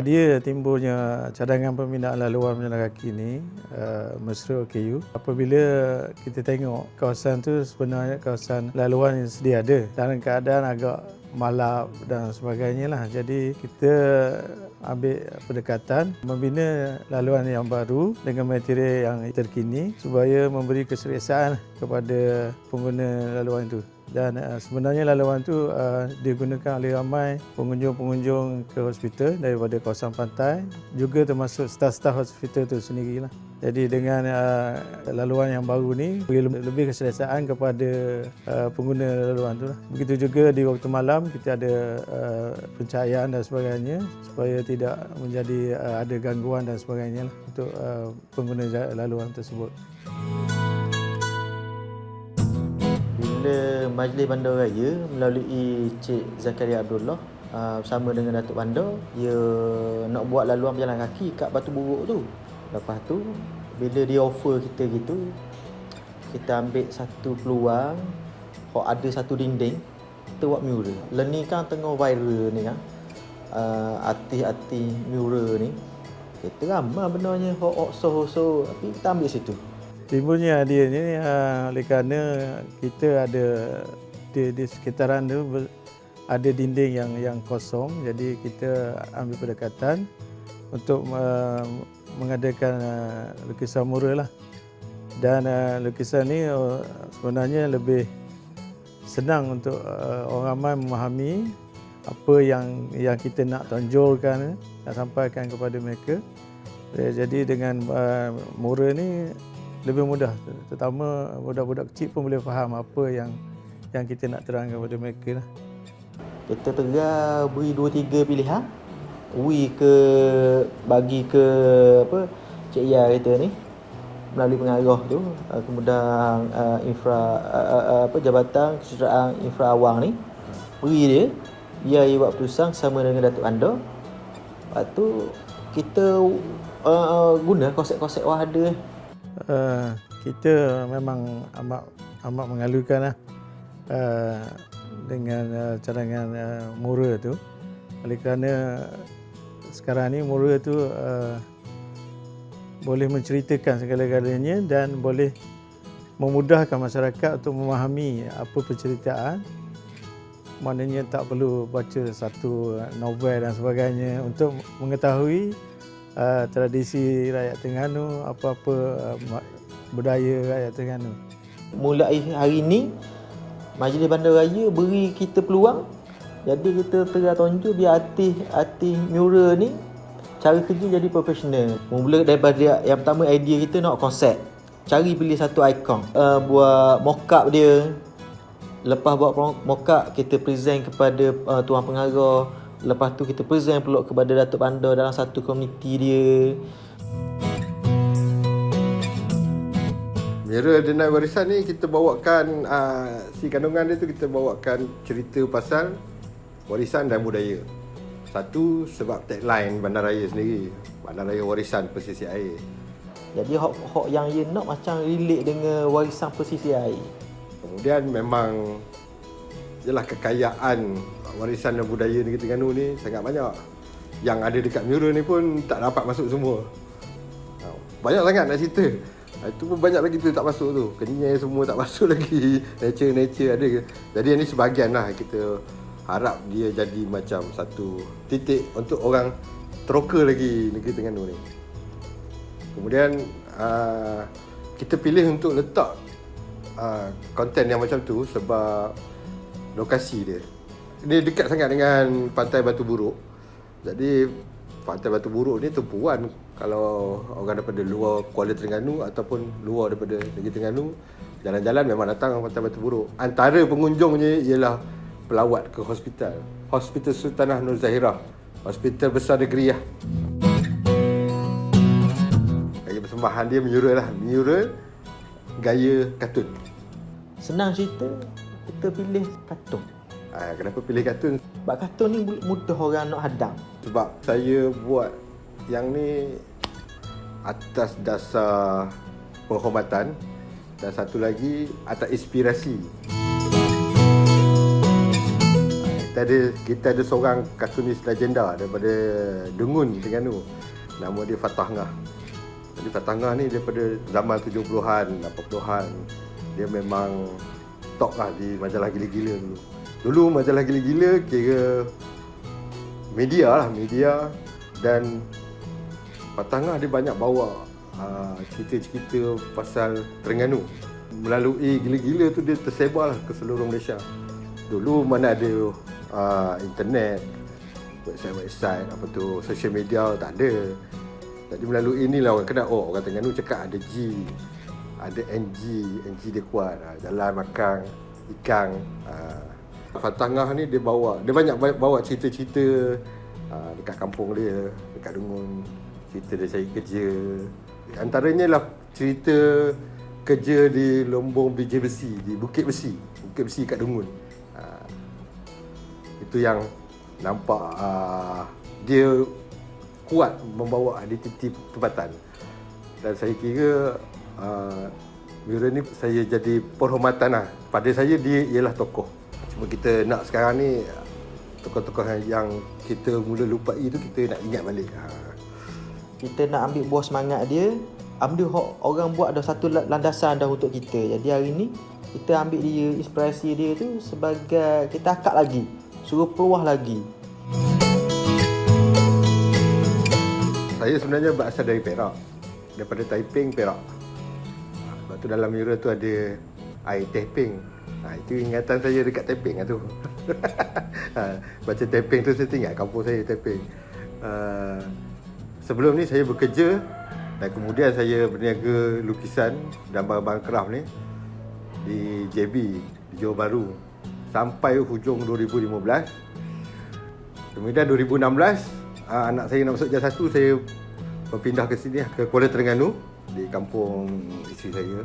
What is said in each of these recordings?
Dia timbulnya cadangan pembinaan laluan berjalan kaki ni mesra OKU. Apabila kita tengok kawasan tu sebenarnya kawasan laluan yang sedia ada dalam keadaan agak malap dan sebagainya lah. Jadi kita ambil pendekatan membina laluan yang baru dengan material yang terkini supaya memberi keselesaan kepada pengguna laluan itu. Dan sebenarnya laluan itu digunakan oleh ramai pengunjung-pengunjung ke hospital daripada kawasan pantai, juga termasuk staf-staf hospital itu sendirilah. Jadi dengan laluan yang baru ni beri lebih keselesaan kepada pengguna laluan tu lah. Begitu juga di waktu malam kita ada pencahayaan dan sebagainya supaya tidak menjadi ada gangguan dan sebagainya lah untuk pengguna laluan tersebut. Bila Majlis Bandaraya melalui Cik Zakaria Abdullah bersama dengan Datuk Bandar, dia nak buat laluan berjalan kaki kat Batu Buruk tu. Lepas tu bila dia offer kita gitu, kita ambil satu peluang, ada satu dinding, kita buat mural. Ni kan tengah viral ni kan, artis-artis mural ni. Kita ramai benarnya so tapi kita ambil situ. Timbulnya idea ni oleh kerana kita ada di sekitaran tu ada dinding yang kosong, jadi kita ambil pendekatan untuk mengadakan lukisan mural lah. Dan lukisan ni sebenarnya lebih senang untuk orang ramai memahami apa yang kita nak tonjolkan, nak sampaikan kepada mereka. Jadi dengan mural ni lebih mudah, terutama budak-budak kecil pun boleh faham apa yang kita nak terangkan kepada mereka lah. Kita beri 2-3 pilihan. Bagi ke Cik Ia kita ni melalui pengarah tu, kemudian Jabatan Kesejahteraan Infra Awang ni beri dia buat keputusan sama dengan Datuk Bandar. Lepas tu kita guna konsep-konsep wahada. Kita memang amat mengalukan lah dengan cadangan mural tu, oleh kerana sekarang ni mural tu boleh menceritakan segala-galanya dan boleh memudahkan masyarakat untuk memahami apa penceritaan. Maknanya tak perlu baca satu novel dan sebagainya untuk mengetahui tradisi rakyat Terengganu, apa-apa budaya rakyat Terengganu. Mulai hari ini Majlis Bandaraya beri kita peluang. Jadi kita tonjol biar artis mural ni cara kerja jadi profesional. Mula daripada yang pertama, idea kita nak konsep. Cari pilih satu ikon, buat mock-up dia. Lepas buat mock-up, kita present kepada tuan pengarah. Lepas tu kita present pula kepada Datuk Bandar dalam satu komuniti dia. Mural Denai Warisan ni kita bawakan si kandungan dia tu, kita bawakan cerita pasal warisan dan budaya. Satu sebab tagline Bandaraya sendiri, Bandaraya Warisan Pesisir Air. Jadi hok yang dia nak macam relate dengan warisan pesisir air. Kemudian memang jelah kekayaan warisan dan budaya negeri Terengganu ni sangat banyak. Yang ada dekat mural ni pun tak dapat masuk semua. Banyak sangat nak cerita. Itu pun banyak lagi tu tak masuk tu. Kenyai semua tak masuk lagi. Nature ada. Jadi ini sebahagian lah. Kita harap dia jadi macam satu titik untuk orang teroka lagi negeri Terengganu ni. Kemudian kita pilih untuk letak konten yang macam tu sebab lokasi dia. Dia dekat sangat dengan Pantai Batu Buruk. Jadi Pantai Batu Buruk ni tumpuan kalau orang daripada luar Kuala Terengganu ataupun luar daripada negeri Terengganu jalan-jalan memang datang Pantai Batu Buruk. Antara pengunjungnya ialah pelawat ke hospital Sultanah Nur Zahirah, hospital besar negeri lah. Gaya persembahan dia mural gaya kartun. Senang cerita, kita pilih kartun. Kenapa pilih kartun? Sebab kartun ni mudah orang nak hadang. Sebab saya buat yang ni atas dasar penghormatan dan satu lagi atas inspirasi. kita ada seorang kartunis legenda daripada Dengun, Terengganu. Nama dia Fatah Ngah. Jadi Fatah Ngah ni daripada zaman 70-an, 80-an. Dia memang top lah di majalah gila-gila dulu. Dulu majalah gila-gila kira media dan Fatah Ngah dia banyak bawa cerita-cerita pasal Terengganu. Melalui gila-gila tu dia tersebar lah ke seluruh Malaysia. Dulu mana ada internet, website, apa tu, social media tak ada. Jadi melalui inilah orang kenal, orang Terengganu cakap ada G, ada NG dia kuat, jalan makan ikan. Fatah Ngah ni dia banyak bawa cerita-cerita dekat kampung dia, dekat Dengun, cerita dia cari kerja. Antaranya lah cerita kerja di Lombong Biji Besi, di Bukit Besi kat Dengun. Itu yang nampak dia kuat membawa identiti tempatan. Dan saya kira Mira ni saya jadi penghormatan lah. Pada saya dia ialah tokoh. Cuma kita nak sekarang ni tokoh-tokoh yang kita mula lupai tu kita nak ingat balik. Kita nak ambil buah semangat dia, ambil orang buat ada satu landasan dah untuk kita. Jadi hari ni kita ambil dia, inspirasi dia tu sebagai kita akak lagi, suruh peluah lagi. Saya sebenarnya berasal dari Perak, daripada Taiping, Perak. Sebab tu dalam Mira tu ada air Taiping. Itu ingatan saya dekat Taiping lah tu. Baca Taiping tu saya ingat kampung saya Taiping. Sebelum ni saya bekerja dan kemudian saya berniaga lukisan dan barang-barang craft ni di JB, di Johor Bahru sampai hujung 2015. Kemudian 2016 anak saya nak masuk J1, saya berpindah ke sini, ke Kuala Terengganu, di kampung isteri saya.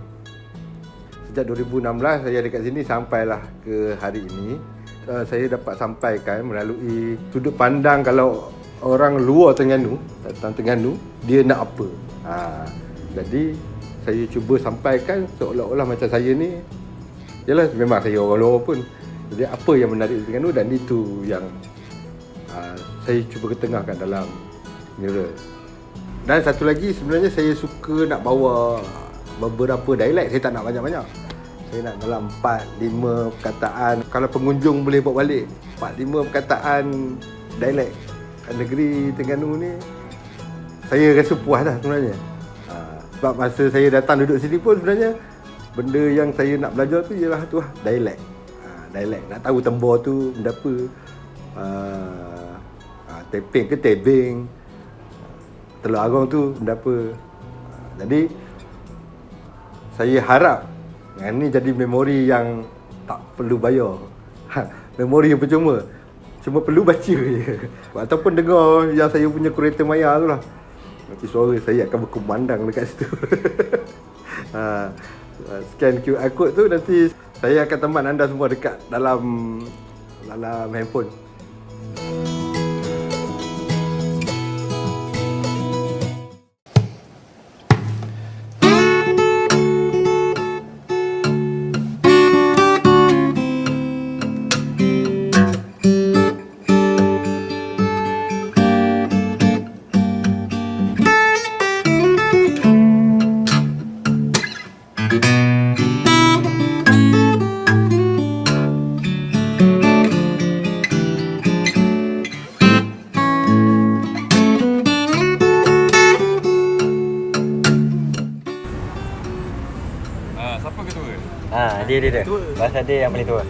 Sejak 2016 saya ada kat sini sampailah ke hari ini. Saya dapat sampaikan melalui sudut pandang kalau orang luar Terengganu, datang Terengganu, dia nak apa. Jadi saya cuba sampaikan seolah-olah macam saya ni, yalah memang saya orang luar pun. Jadi apa yang menarik di Terengganu, dan itu yang saya cuba ketengahkan dalam Mira. Dan satu lagi, sebenarnya saya suka nak bawa beberapa dialek. Saya tak nak banyak-banyak. Saya nak dalam 4-5 perkataan. Kalau pengunjung boleh bawa balik 4-5 perkataan dialek negeri Terengganu ni, saya rasa puas dah sebenarnya. Sebab masa saya datang duduk sini pun sebenarnya benda yang saya nak belajar tu ialah tu lah, dialek. Dialek, nak tahu tembor tu benda apa, teping ke tebing, Teluk Agong tu benda apa. Jadi saya harap ini jadi memori yang tak perlu bayar. Memori yang percuma. Cuma perlu baca je. Ataupun dengar yang saya punya kereta maya tu lah. Nanti suara saya akan berkumandang dekat situ. Scan QR code tu, nanti saya akan teman anda semua dekat dalam handphone. Siapa ketua? Dia. Bahasa dia yang paling tua.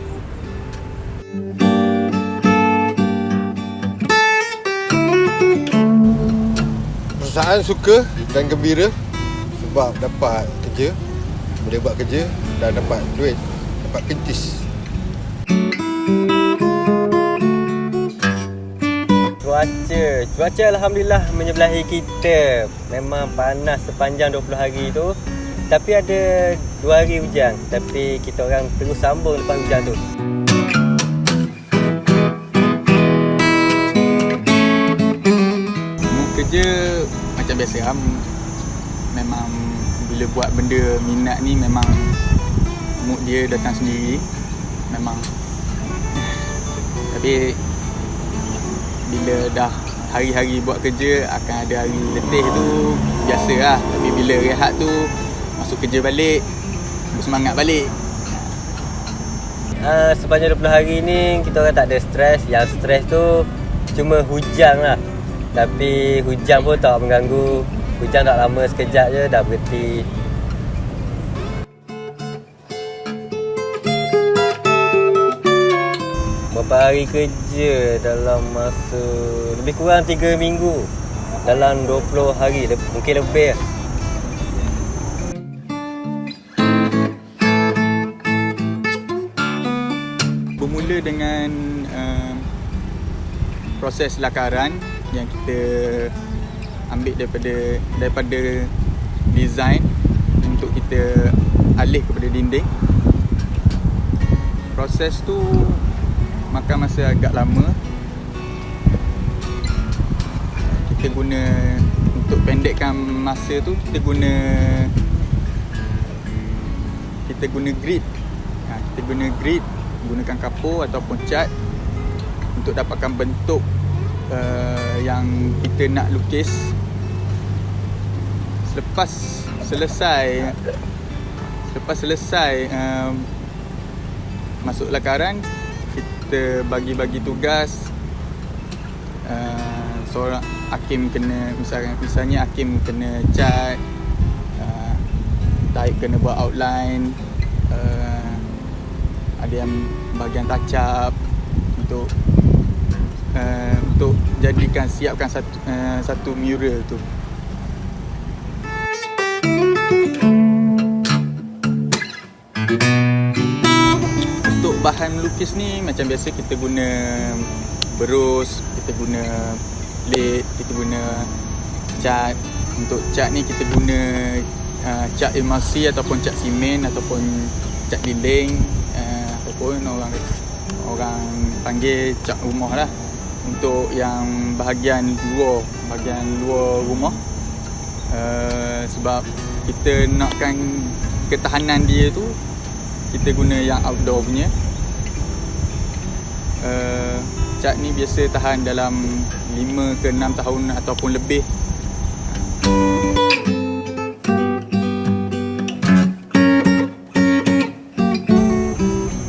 Perasaan suka dan gembira sebab dapat kerja, boleh buat kerja dan dapat duit, dapat pintis. Cuaca alhamdulillah menyebelahi kita. Memang panas sepanjang 20 hari tu. Tapi ada 2 hari hujan. Tapi kita orang terus sambung lepas hujan tu. Kerja macam biasa lah. Memang bila buat benda minat ni memang mood dia datang sendiri. Memang Tapi bila dah hari-hari buat kerja akan ada hari letih tu, biasa lah. Tapi bila rehat tu, masuk kerja balik, bersemangat balik. Sepanjang 20 hari ni kita orang tak ada stres. Yang stres tu cuma hujan lah. Tapi hujan pun tak mengganggu. Hujan tak lama, sekejap je dah berhenti. Berapa hari kerja dalam masa lebih kurang 3 minggu. Dalam 20 hari, mungkin lebih. Bermula dengan proses lakaran yang kita ambil daripada design untuk kita alih kepada dinding. Proses tu makan masa agak lama. Kita guna, untuk pendekkan masa tu, kita guna grid. Kita guna grid, gunakan kapur ataupun cat untuk dapatkan bentuk yang kita nak lukis. Selepas selesai masuk lakaran, kita bagi tugas. Seorang Hakim kena, misalnya Hakim kena cat, Taib kena buat outline, ada yang bahagian touch up untuk siapkan satu mural tu. Untuk bahan melukis ni macam biasa kita guna berus, kita guna plate, kita guna cat. Untuk cat ni kita guna cat emulsi ataupun cat simen ataupun cat dinding, ataupun orang panggil cat rumah lah. Untuk yang bahagian luar rumah, sebab kita nakkan ketahanan dia tu, kita guna yang outdoor punya. Cat ni biasa tahan dalam 5 ke 6 tahun ataupun lebih.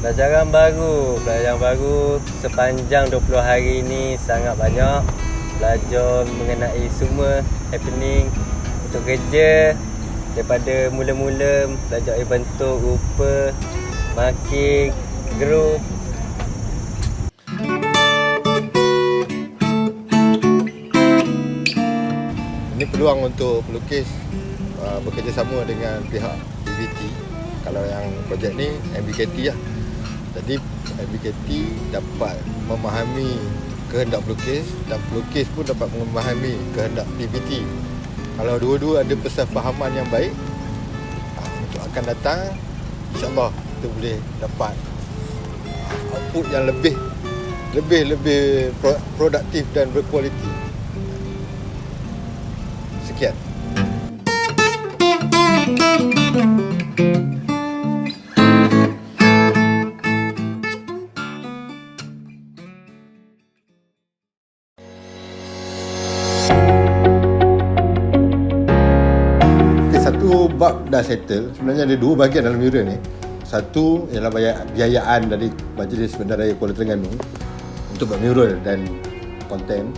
Pelajaran baru sepanjang 20 hari ni sangat banyak. Belajar mengenai semua happening untuk kerja, daripada mula-mula belajar bentuk, rupa, marking, group. Ini peluang untuk pelukis bekerjasama dengan pihak PVT. Kalau yang projek ni MBKT lah. Jadi MBKT dapat memahami kehendak pelukis dan pelukis pun dapat memahami kehendak PVT. Kalau dua-dua ada persefahaman yang baik, untuk akan datang, insya-Allah kita boleh dapat output yang lebih produktif dan berkualiti. Sekian. Satu bab dah settle. Sebenarnya ada dua bahagian dalam mural ni. Satu ialah biayaan dari Majlis Bandaraya Kuala Terengganu untuk buat mural dan konten.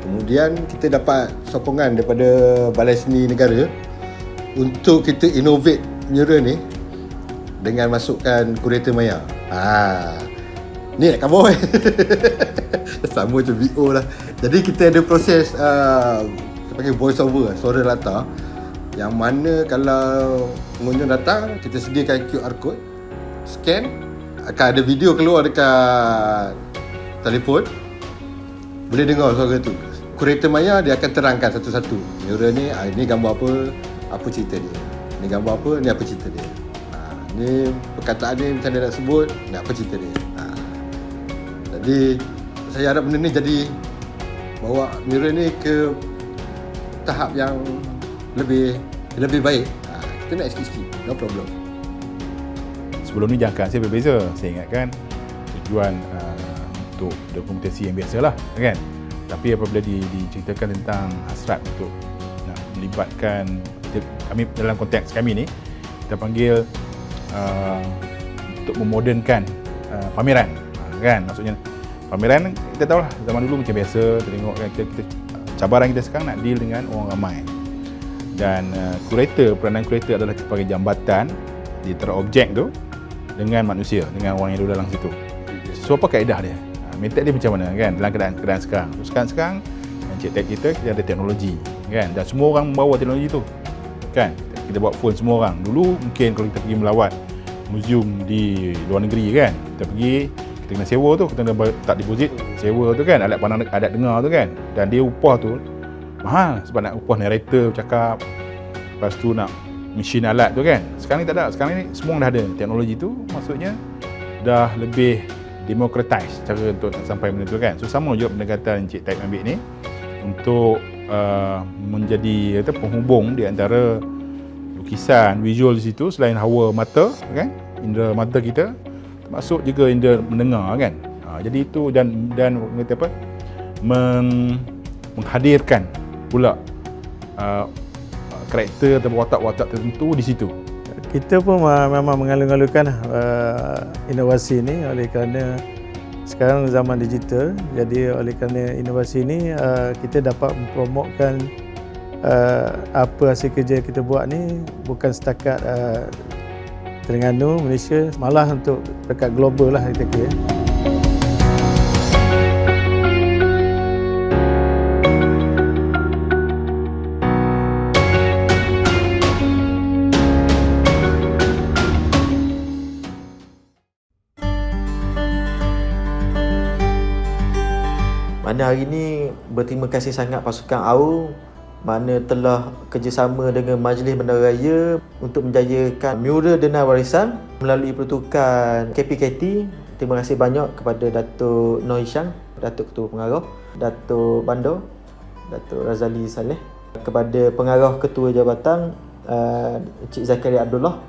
Kemudian kita dapat sokongan daripada Balai Seni Negara untuk kita innovate mural ni dengan masukkan kurator maya. Ni nak cover sama macam VO lah. Jadi kita ada proses kita panggil voice over, suara latar, yang mana kalau pengunjung datang, kita sediakan QR code, scan, akan ada video keluar dekat telefon, boleh dengar suara tu. Kurator maya dia akan terangkan satu-satu. Mural ni, ini gambar apa cerita dia. Ni gambar apa, ni apa cerita dia. Ni perkataan ni macam dia nak sebut, ni apa cerita dia. Jadi saya harap benda ni jadi bawa mural ni ke tahap yang lebih baik. Kita nak sikit-sikit, no problem. Sebelum ni jangkaan saya berbeza. Saya ingatkan tujuan untuk dokumentasi yang biasalah, kan. Tapi apabila diceritakan tentang hasrat untuk nak melibatkan kami dalam konteks kami ni, kita panggil untuk memodernkan pameran, kan. Maksudnya pameran kita tahulah zaman dulu macam biasa, kita tengok kan, kita cabaran kita sekarang nak deal dengan orang ramai. Dan peranan kurator adalah sebagai jambatan di antara objek tu dengan manusia, dengan orang yang duduk dalam situ. So apa kaedah dia? Metod dia macam mana, kan, dalam keadaan sekarang. Sekarang Encik Ted kita ada teknologi, kan, dan semua orang membawa teknologi tu, kan. Kita bawa phone semua orang. Dulu mungkin kalau kita pergi melawat museum di luar negeri, kan, kita pergi, kita kena sewa tu, kita kena tak deposit, sewa tu, kan, alat pandang, alat dengar tu, kan, dan dia upah tu mahal sebab nak upah narrator bercakap, lepas tu nak mesin alat tu, kan. Sekarang ni tak ada. Sekarang ni semua dah ada teknologi tu, maksudnya dah lebih democratize cara untuk sampai benda tu, kan. So sama juga pendekatan Encik Ted ambil ni untuk menjadi penghubung di antara lukisan, visual di situ, selain hawa mata, kan, indera mata kita, termasuk juga indera mendengar, kan. Jadi itu dan kata apa, menghadirkan pula karakter atau watak-watak tertentu di situ. Kita pun memang mengalu-alukan inovasi ini oleh kerana sekarang zaman digital. Jadi oleh kerana inovasi ini kita dapat mempromotkan apa hasil kerja kita buat ni bukan setakat Terengganu, Malaysia, malah untuk dekat global lah kita kira. Mana hari ini berterima kasih sangat pasukan AU mana telah kerjasama dengan Majlis Bandaraya untuk menjayakan mural Dena Warisan melalui pertukaran KPKT. Terima kasih banyak kepada Datuk Noh Hisham, Datuk Ketua Pengarah, Datuk Bandar, Datuk Razali Saleh, kepada Pengarah Ketua Jabatan Encik Zakaria Abdullah,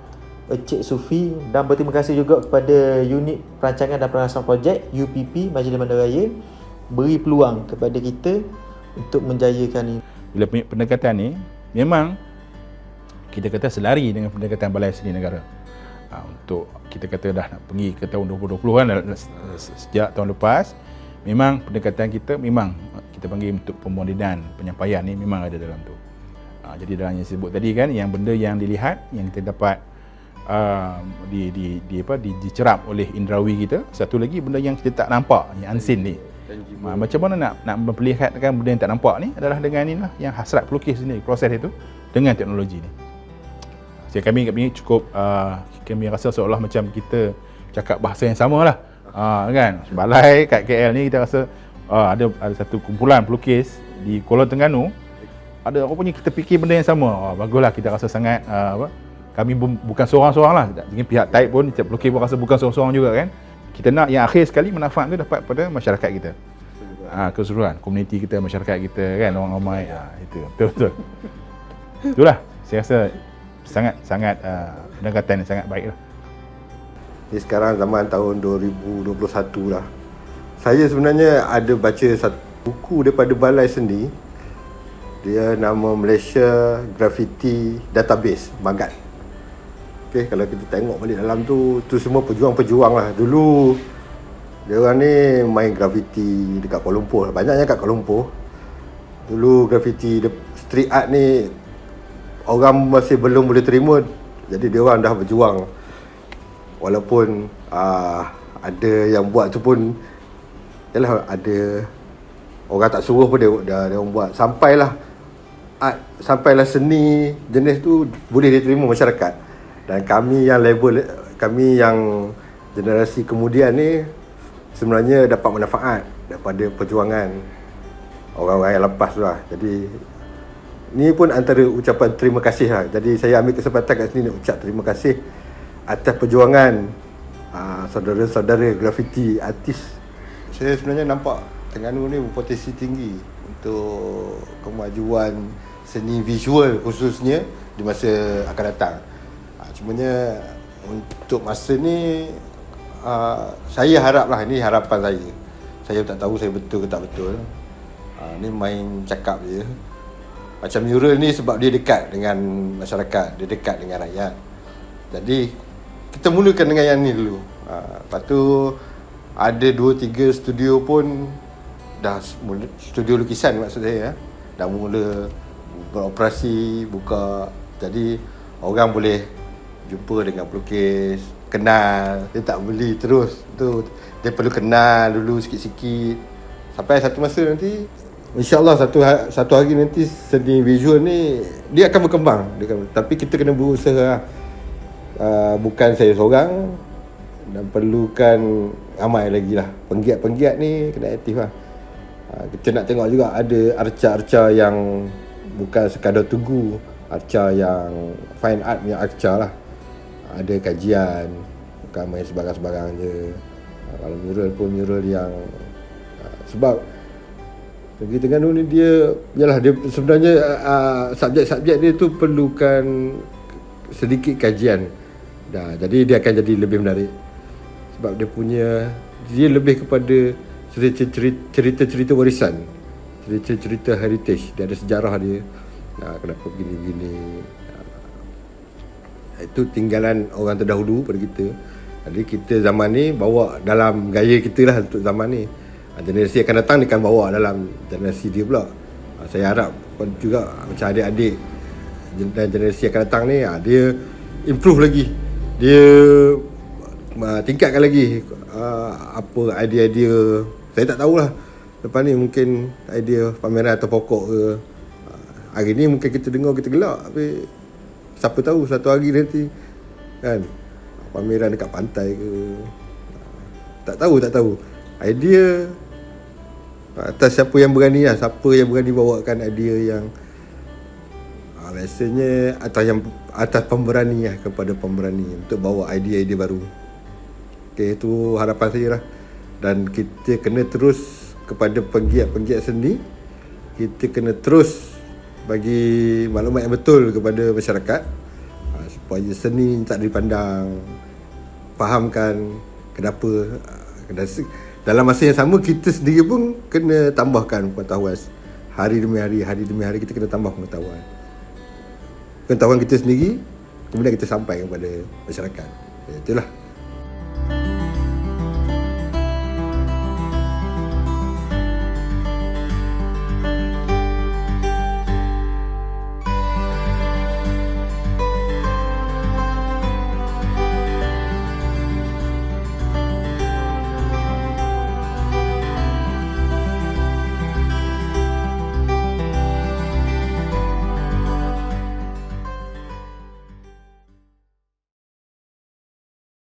Encik Sufi, dan berterima kasih juga kepada Unit Perancangan dan Pelaksanaan Projek UPP Majlis Bandaraya beri peluang kepada kita untuk menjayakan ini. Bila pendekatan ni memang kita kata selari dengan pendekatan Balai Seni Negara. Untuk kita kata dah nak pergi ke tahun 2020 kan, sejak tahun lepas memang pendekatan kita memang kita panggil untuk pemodenan penyampaian ni memang ada dalam tu. Jadi dalam yang sebut tadi kan, yang benda yang dilihat, yang kita dapat dicerap oleh indrawi kita. Satu lagi benda yang kita tak nampak, yang unseen ni. Macam mana nak memperlihatkan benda yang tak nampak ni adalah dengan inilah yang hasrat pelukis sendiri, proses itu dengan teknologi ni. Jadi kami cukup kami rasa seolah macam kita cakap bahasa yang sama lah, kan. Balai kat KL ni kita rasa ada satu kumpulan pelukis di Kuala Terengganu, ada rupanya kita fikir benda yang sama. Baguslah, kita rasa sangat kami bukan seorang-seorang lah. Jadi pihak Taib pun, pelukis pun rasa bukan seorang-seorang juga, kan. Kita nak yang akhir sekali manfaat tu dapat pada masyarakat kita, keseluruhan komuniti kita, masyarakat kita, kan, orang ramai. Itu betul. Itulah saya rasa sangat pendekatan yang sangat baik lah. Ni sekarang zaman tahun 2021 lah. Saya sebenarnya ada baca satu buku daripada Balai Seni. Dia nama Malaysia Graffiti Database, MAGAT. Okay, kalau kita tengok balik dalam tu semua pejuang-pejuang lah. Dulu dia orang ni main graffiti dekat Kuala Lumpur, banyaknya kat Kuala Lumpur. Dulu graffiti street art ni orang masih belum boleh terima, jadi dia orang dah berjuang. Walaupun ada yang buat tu pun yalah, ada orang tak suruh pun dia orang buat, sampailah seni jenis tu boleh diterima masyarakat. Dan kami yang generasi kemudian ni sebenarnya dapat manfaat daripada perjuangan orang-orang yang lepas tu lah. Jadi ni pun antara ucapan terima kasih lah. Jadi saya ambil kesempatan kat sini nak ucap terima kasih atas perjuangan saudara-saudara graffiti artis. Saya sebenarnya nampak Terengganu ni berpotensi tinggi untuk kemajuan seni visual khususnya di masa akan datang. Cumanya untuk masa ni saya haraplah, ini harapan saya, Saya tak tahu saya betul ke tak betul. Ni main cakap je. Macam mural ni sebab dia dekat dengan masyarakat, dia dekat dengan rakyat. Jadi kita mulakan dengan yang ni dulu. Lepas tu ada 2-3 studio pun dah mula, studio lukisan maksud saya dah mula beroperasi, buka. Jadi orang boleh jumpa dengan pelukis, kenal. Dia tak beli terus tu, dia perlu kenal dulu sikit-sikit sampai satu masa nanti InsyaAllah satu hari nanti seni visual ni dia akan berkembang, tapi kita kena berusaha. Bukan saya seorang, dan perlukan ramai lagi lah. Penggiat-penggiat ni kena aktif lah. Kita nak tengok juga ada arca-arca yang bukan sekadar tugu, arca yang fine art yang arca lah. Ada kajian, bukan main sebarang-sebarang je. Kalau mural pun mural yang sebab Negeri Terengganu ni dia sebenarnya subjek-subjek dia tu perlukan sedikit kajian. Jadi dia akan jadi lebih menarik. Sebab dia lebih kepada cerita-cerita warisan, cerita-cerita heritage. Dia ada sejarah dia. Kenapa begini-begini. Itu tinggalan orang terdahulu pada kita. Jadi kita zaman ni bawa dalam gaya kita lah untuk zaman ni. Generasi akan datang dia akan bawa dalam generasi dia pula. Saya harap juga macam adik-adik dan generasi akan datang ni, dia improve lagi. Dia tingkatkan lagi apa idea-idea. Saya tak tahulah lepas ni mungkin idea pameran atau pokok ke. Hari ni mungkin kita dengar kita gelak, tapi siapa tahu satu hari nanti kan pameran dekat pantai ke. Tak tahu. Idea atas siapa yang berani lah. Siapa yang berani bawakan idea yang biasanya atas pemberani lah, kepada pemberani untuk bawa idea-idea baru. Okay, itu harapan saya lah. Dan kita kena terus kepada penggiat-penggiat seni, kita kena terus bagi maklumat yang betul kepada masyarakat supaya seni tak dipandang, fahamkan kenapa. Dalam masa yang sama kita sendiri pun kena tambahkan pengetahuan. Hari demi hari kita kena tambah pengetahuan kita sendiri, kemudian kita sampaikan kepada masyarakat. Itulah.